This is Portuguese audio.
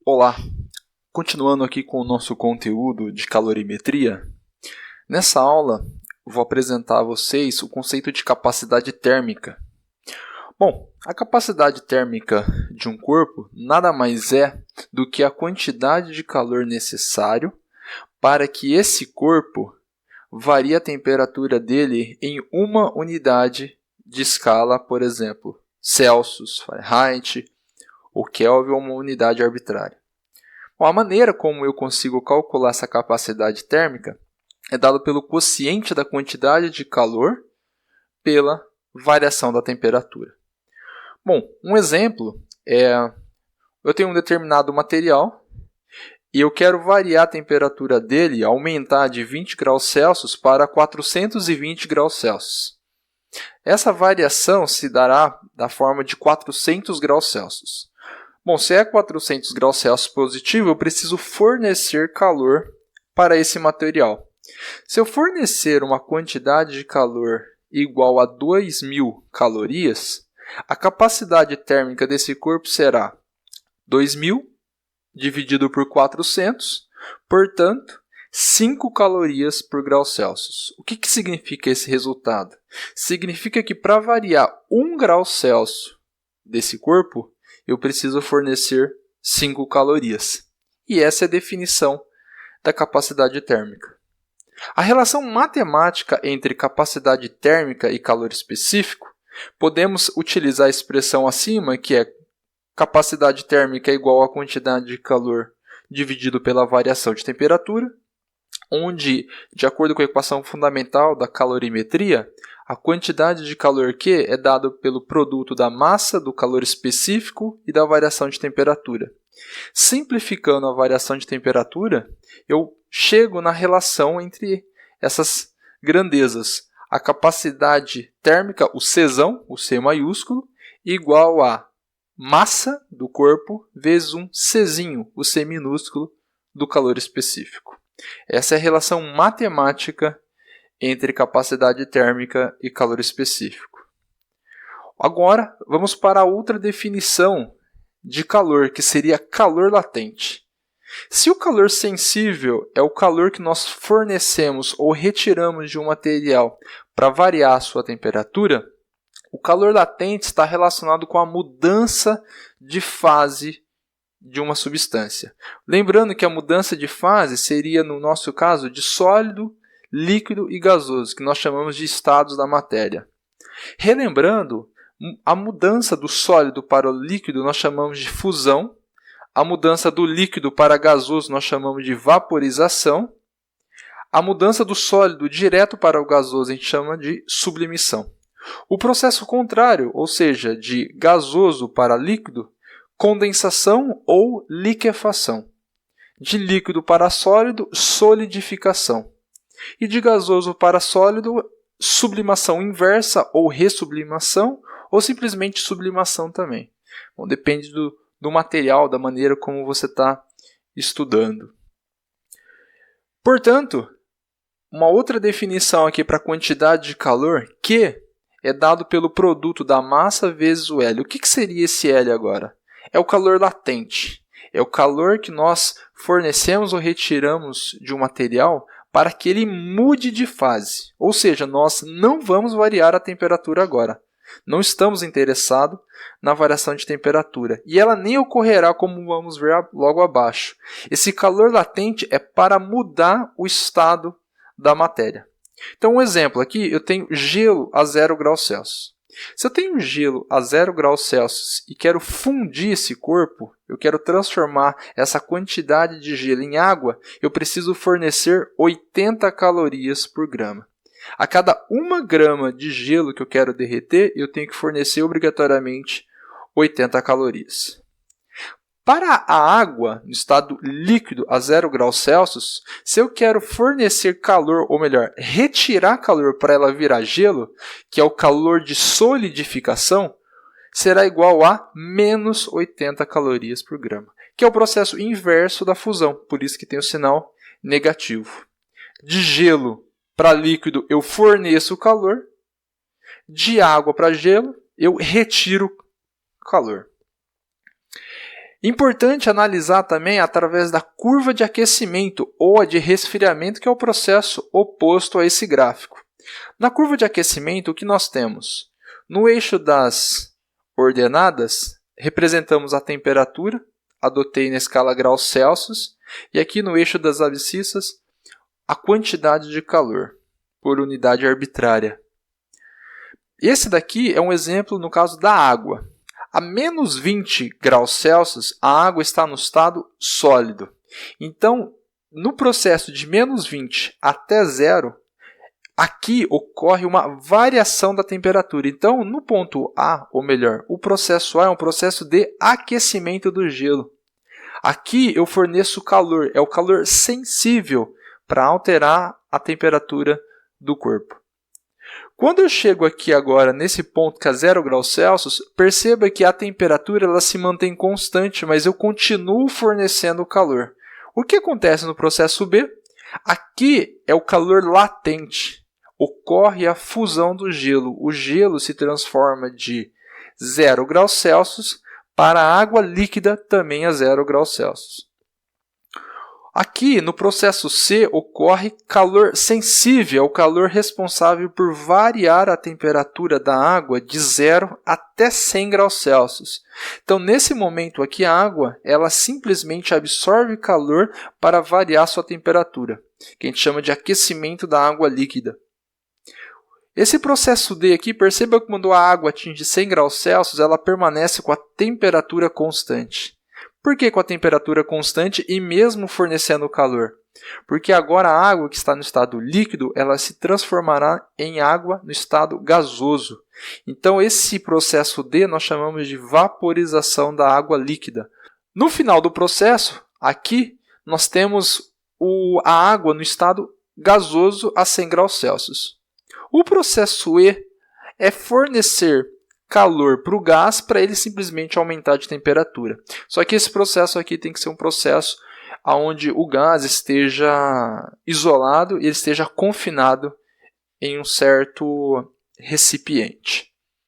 Olá, continuando aqui com o nosso conteúdo de calorimetria, nessa aula vou apresentar a vocês o conceito de capacidade térmica. Bom, a capacidade térmica de um corpo nada mais é do que a quantidade de calor necessário para que esse corpo varie a temperatura dele em uma unidade de escala, por exemplo, Celsius, Fahrenheit ou Kelvin, uma unidade arbitrária. Bom, a maneira como eu consigo calcular essa capacidade térmica é dada pelo quociente da quantidade de calor pela variação da temperatura. Bom, um exemplo é, eu tenho um determinado material e eu quero variar a temperatura dele, aumentar de 20 graus Celsius para 420 graus Celsius. Essa variação se dará da forma de 400 graus Celsius. Bom, se é 400 graus Celsius positivo, eu preciso fornecer calor para esse material. Se eu fornecer uma quantidade de calor igual a 2.000 calorias, a capacidade térmica desse corpo será 2.000 dividido por 400, portanto, 5 calorias por grau Celsius. O que significa esse resultado? Significa que para variar 1 grau Celsius desse corpo, eu preciso fornecer 5 calorias. E essa é a definição da capacidade térmica. A relação matemática entre capacidade térmica e calor específico, podemos utilizar a expressão acima, que é capacidade térmica é igual à quantidade de calor dividido pela variação de temperatura, onde, de acordo com a equação fundamental da calorimetria, a quantidade de calor Q é dada pelo produto da massa, do calor específico e da variação de temperatura. Simplificando a variação de temperatura, eu chego na relação entre essas grandezas. A capacidade térmica, o Czão, o C maiúsculo, igual a massa do corpo vezes um Czinho, o C minúsculo, do calor específico. Essa é a relação matemática entre capacidade térmica e calor específico. Agora, vamos para a outra definição de calor, que seria calor latente. Se o calor sensível é o calor que nós fornecemos ou retiramos de um material para variar a sua temperatura, o calor latente está relacionado com a mudança de fase de uma substância. Lembrando que a mudança de fase seria, no nosso caso, de sólido, líquido e gasoso, que nós chamamos de estados da matéria. Relembrando, a mudança do sólido para o líquido nós chamamos de fusão, a mudança do líquido para gasoso nós chamamos de vaporização, a mudança do sólido direto para o gasoso a gente chama de sublimação. O processo contrário, ou seja, de gasoso para líquido, condensação ou liquefação. De líquido para sólido, solidificação. E de gasoso para sólido, sublimação inversa ou ressublimação, ou simplesmente sublimação também. Bom, depende do material, da maneira como você está estudando. Portanto, uma outra definição aqui para a quantidade de calor, Q, é dado pelo produto da massa vezes o L. O que seria esse L agora? É o calor latente. É o calor que nós fornecemos ou retiramos de um material para que ele mude de fase. Ou seja, nós não vamos variar a temperatura agora. Não estamos interessados na variação de temperatura. E ela nem ocorrerá, como vamos ver logo abaixo. Esse calor latente é para mudar o estado da matéria. Então, um exemplo aqui, eu tenho gelo a 0 graus Celsius. Se eu tenho gelo a 0 graus Celsius e quero fundir esse corpo, eu quero transformar essa quantidade de gelo em água, eu preciso fornecer 80 calorias por grama. A cada 1 grama de gelo que eu quero derreter, eu tenho que fornecer obrigatoriamente 80 calorias. Para a água, no estado líquido a 0 graus Celsius, se eu quero fornecer calor, ou melhor, retirar calor para ela virar gelo, que é o calor de solidificação, será igual a menos 80 calorias por grama, que é o processo inverso da fusão, por isso que tem o sinal negativo. De gelo para líquido, eu forneço calor, de água para gelo, eu retiro calor. Importante analisar também através da curva de aquecimento ou a de resfriamento, que é o processo oposto a esse gráfico. Na curva de aquecimento, o que nós temos? No eixo das ordenadas, representamos a temperatura, adotei na escala graus Celsius, e aqui no eixo das abscissas, a quantidade de calor por unidade arbitrária. Esse daqui é um exemplo no caso da água. A menos 20 graus Celsius, a água está no estado sólido. Então, no processo de menos 20 até zero, aqui ocorre uma variação da temperatura. Então, no ponto A, ou melhor, o processo A é um processo de aquecimento do gelo. Aqui eu forneço calor, é o calor sensível para alterar a temperatura do corpo. Quando eu chego aqui agora nesse ponto que é 0 graus Celsius, perceba que a temperatura ela se mantém constante, mas eu continuo fornecendo calor. O que acontece no processo B? Aqui é o calor latente. Ocorre a fusão do gelo. O gelo se transforma de 0 graus Celsius para a água líquida também a 0 graus Celsius. Aqui, no processo C, ocorre calor sensível, o calor responsável por variar a temperatura da água de 0 até 100 graus Celsius. Então, nesse momento aqui, a água ela simplesmente absorve calor para variar sua temperatura, que a gente chama de aquecimento da água líquida. Esse processo D aqui, perceba que quando a água atinge 100 graus Celsius, ela permanece com a temperatura constante. Por que com a temperatura constante e mesmo fornecendo calor? Porque agora a água que está no estado líquido, ela se transformará em água no estado gasoso. Então esse processo D nós chamamos de vaporização da água líquida. No final do processo, aqui nós temos a água no estado gasoso a 100 graus Celsius. O processo E é fornecer calor para o gás para ele simplesmente aumentar de temperatura. Só que esse processo aqui tem que ser um processo onde o gás esteja isolado e ele esteja confinado em um certo recipiente.